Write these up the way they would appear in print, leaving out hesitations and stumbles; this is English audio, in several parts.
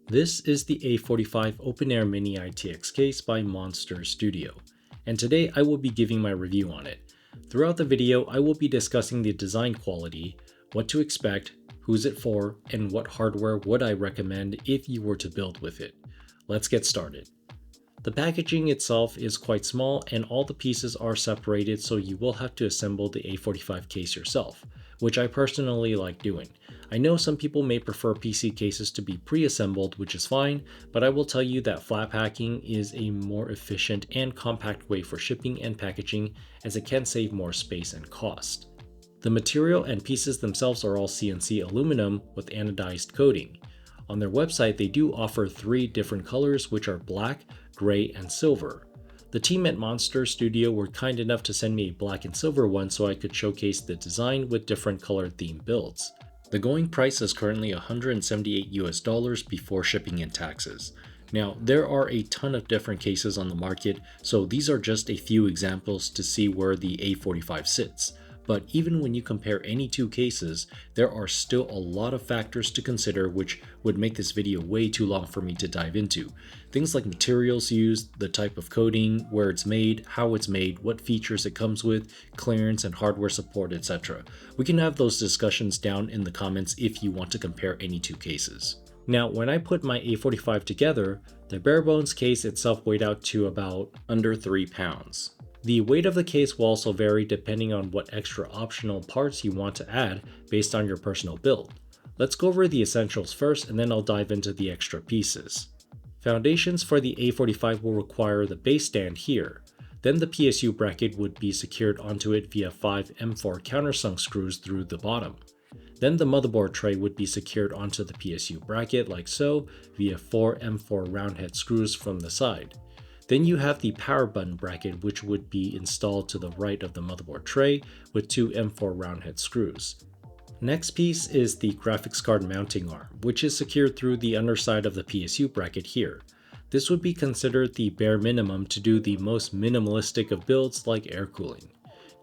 This is the A45 Open Air Mini ITX case by Monster Studio, and today I will be giving my review on it. Throughout the video, I will be discussing the design quality, what to expect, who's it for, and what hardware would I recommend if you were to build with it. Let's get started. The packaging itself is quite small and all the pieces are separated, so you will have to assemble the A45 case yourself, which I personally like doing. I know some people may prefer PC cases to be pre-assembled, which is fine, but I will tell you that flat packing is a more efficient and compact way for shipping and packaging, as it can save more space and cost. The material and pieces themselves are all CNC aluminum with anodized coating. On their website, they do offer 3 different colors, which are black, gray, and silver. The team at Monster Studio were kind enough to send me a black and silver one so I could showcase the design with different color theme builds. The going price is currently $178 before shipping and taxes. Now, there are a ton of different cases on the market, so these are just a few examples to see where the A45 sits. But even when you compare any two cases, there are still a lot of factors to consider, which would make this video way too long for me to dive into. Things like materials used, the type of coating, where it's made, how it's made, what features it comes with, clearance and hardware support, etc. We can have those discussions down in the comments if you want to compare any two cases. Now, when I put my A45 together, the bare bones case itself weighed out to about under 3 pounds. The weight of the case will also vary depending on what extra optional parts you want to add based on your personal build. Let's go over the essentials first and then I'll dive into the extra pieces. Foundations for the A45 will require the base stand here. Then the PSU bracket would be secured onto it via 5 M4 countersunk screws through the bottom. Then the motherboard tray would be secured onto the PSU bracket like so via 4 M4 roundhead screws from the side. Then you have the power button bracket, which would be installed to the right of the motherboard tray with 2 M4 roundhead screws. Next piece is the graphics card mounting arm, which is secured through the underside of the PSU bracket here. This would be considered the bare minimum to do the most minimalistic of builds like air cooling.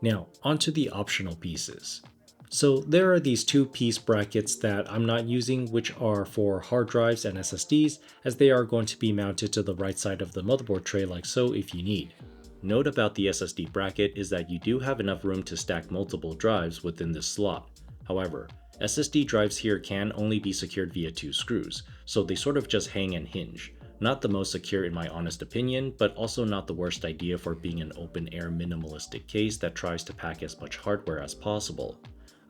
Now, onto the optional pieces. So there are these 2-piece brackets that I'm not using, which are for hard drives and SSDs, as they are going to be mounted to the right side of the motherboard tray like so if you need. Note about the SSD bracket is that you do have enough room to stack multiple drives within this slot. However, SSD drives here can only be secured via 2 screws, so they sort of just hang and hinge. Not the most secure in my honest opinion, but also not the worst idea for being an open-air minimalistic case that tries to pack as much hardware as possible.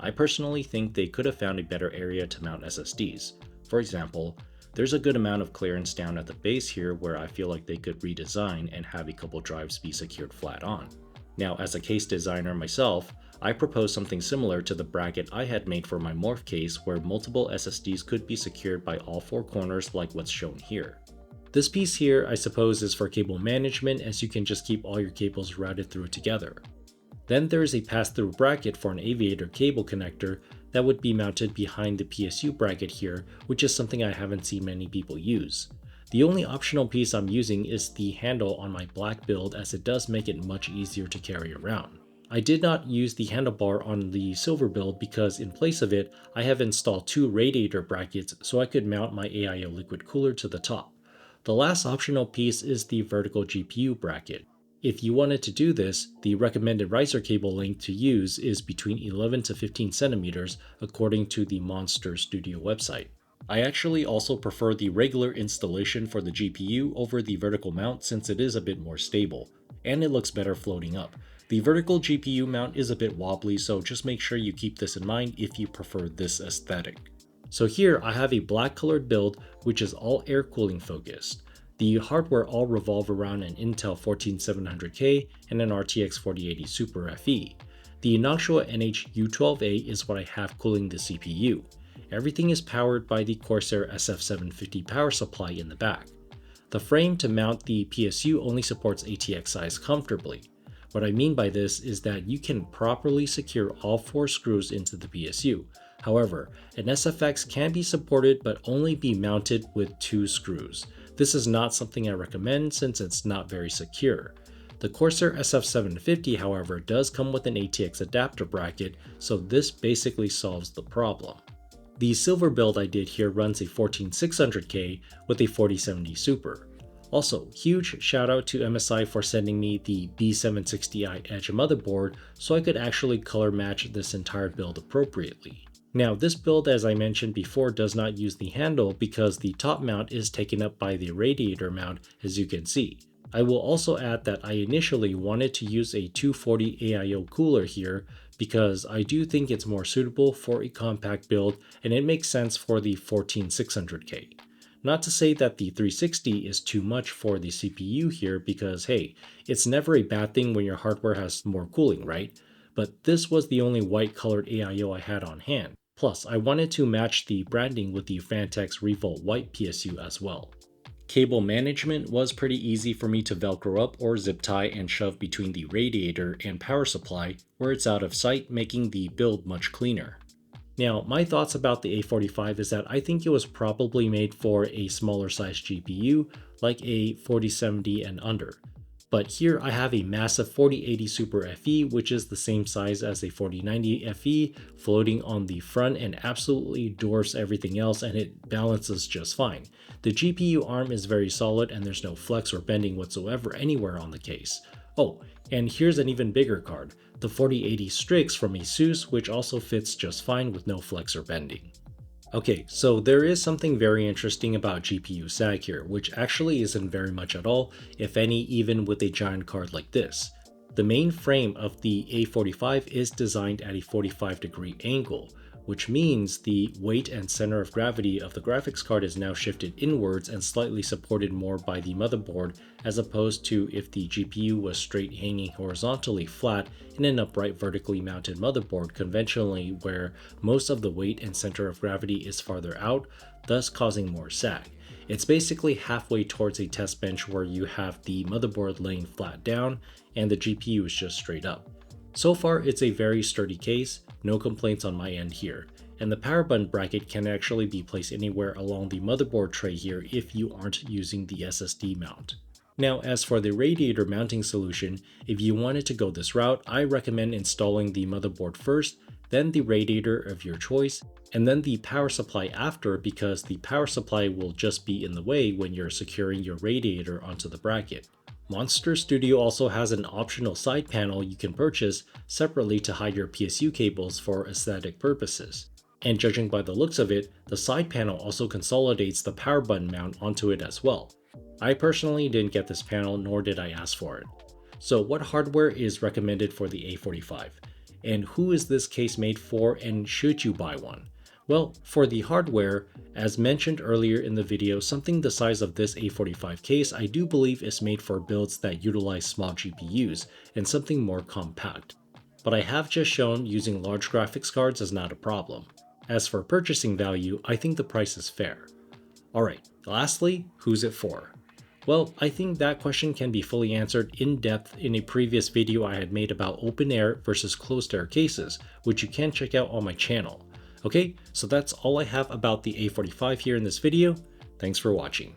I personally think they could have found a better area to mount SSDs. For example, there's a good amount of clearance down at the base here where I feel like they could redesign and have a couple drives be secured flat on. Now, as a case designer myself, I proposed something similar to the bracket I had made for my Morph case where multiple SSDs could be secured by all 4 corners like what's shown here. This piece here I suppose is for cable management, as you can just keep all your cables routed through together. Then there is a pass-through bracket for an aviator cable connector that would be mounted behind the PSU bracket here, which is something I haven't seen many people use. The only optional piece I'm using is the handle on my black build, as it does make it much easier to carry around. I did not use the handlebar on the silver build because in place of it, I have installed 2 radiator brackets so I could mount my AIO liquid cooler to the top. The last optional piece is the vertical GPU bracket. If you wanted to do this, the recommended riser cable length to use is between 11 to 15 centimeters according to the Monster Studio website. I actually also prefer the regular installation for the GPU over the vertical mount since it is a bit more stable, and it looks better floating up. The vertical GPU mount is a bit wobbly, so just make sure you keep this in mind if you prefer this aesthetic. So here I have a black colored build which is all air cooling focused. The hardware all revolve around an Intel 14700K and an RTX 4080 Super FE. The Noctua NH-U12A is what I have cooling the CPU. Everything is powered by the Corsair SF750 power supply in the back. The frame to mount the PSU only supports ATX size comfortably. What I mean by this is that you can properly secure all 4 screws into the PSU. However, an SFX can be supported but only be mounted with 2 screws. This is not something I recommend since it's not very secure. The Corsair SF750, however, does come with an ATX adapter bracket, so this basically solves the problem. The silver build I did here runs a 14600K with a 4070 Super. Also, huge shout out to MSI for sending me the B760i Edge motherboard so I could actually color match this entire build appropriately. Now this build, as I mentioned before, does not use the handle because the top mount is taken up by the radiator mount, as you can see. I will also add that I initially wanted to use a 240 AIO cooler here because I do think it's more suitable for a compact build and it makes sense for the 14600K. Not to say that the 360 is too much for the CPU here because hey, it's never a bad thing when your hardware has more cooling, right? But this was the only white colored AIO I had on hand. Plus, I wanted to match the branding with the Fantex Revolt White PSU as well. Cable management was pretty easy for me to velcro up or zip tie and shove between the radiator and power supply where it's out of sight, making the build much cleaner. Now, my thoughts about the A45 is that I think it was probably made for a smaller size GPU, like a 4070 and under. But here I have a massive 4080 Super FE, which is the same size as a 4090 FE, floating on the front and absolutely dwarfs everything else, and it balances just fine. The GPU arm is very solid and there's no flex or bending whatsoever anywhere on the case. Oh, and here's an even bigger card, the 4080 Strix from Asus, which also fits just fine with no flex or bending. Okay, so there is something very interesting about GPU sag here, which actually isn't very much at all, if any, even with a giant card like this. The main frame of the A45 is designed at a 45-degree angle, which means the weight and center of gravity of the graphics card is now shifted inwards and slightly supported more by the motherboard, as opposed to if the GPU was straight hanging horizontally flat in an upright vertically mounted motherboard conventionally, where most of the weight and center of gravity is farther out, thus causing more sag. It's basically halfway towards a test bench where you have the motherboard laying flat down and the GPU is just straight up. So far, it's a very sturdy case, no complaints on my end here, and the power button bracket can actually be placed anywhere along the motherboard tray here if you aren't using the SSD mount. Now, as for the radiator mounting solution, if you wanted to go this route, I recommend installing the motherboard first, then the radiator of your choice, and then the power supply after, because the power supply will just be in the way when you're securing your radiator onto the bracket. Monster Studio also has an optional side panel you can purchase separately to hide your PSU cables for aesthetic purposes. And judging by the looks of it, the side panel also consolidates the power button mount onto it as well. I personally didn't get this panel, nor did I ask for it. So what hardware is recommended for the A45? And who is this case made for, and should you buy one? Well, for the hardware, as mentioned earlier in the video, something the size of this A45 case I do believe is made for builds that utilize small GPUs and something more compact. But I have just shown using large graphics cards is not a problem. As for purchasing value, I think the price is fair. Alright, lastly, who's it for? Well, I think that question can be fully answered in depth in a previous video I had made about open air versus closed air cases, which you can check out on my channel. Okay, so that's all I have about the A45 here in this video. Thanks for watching.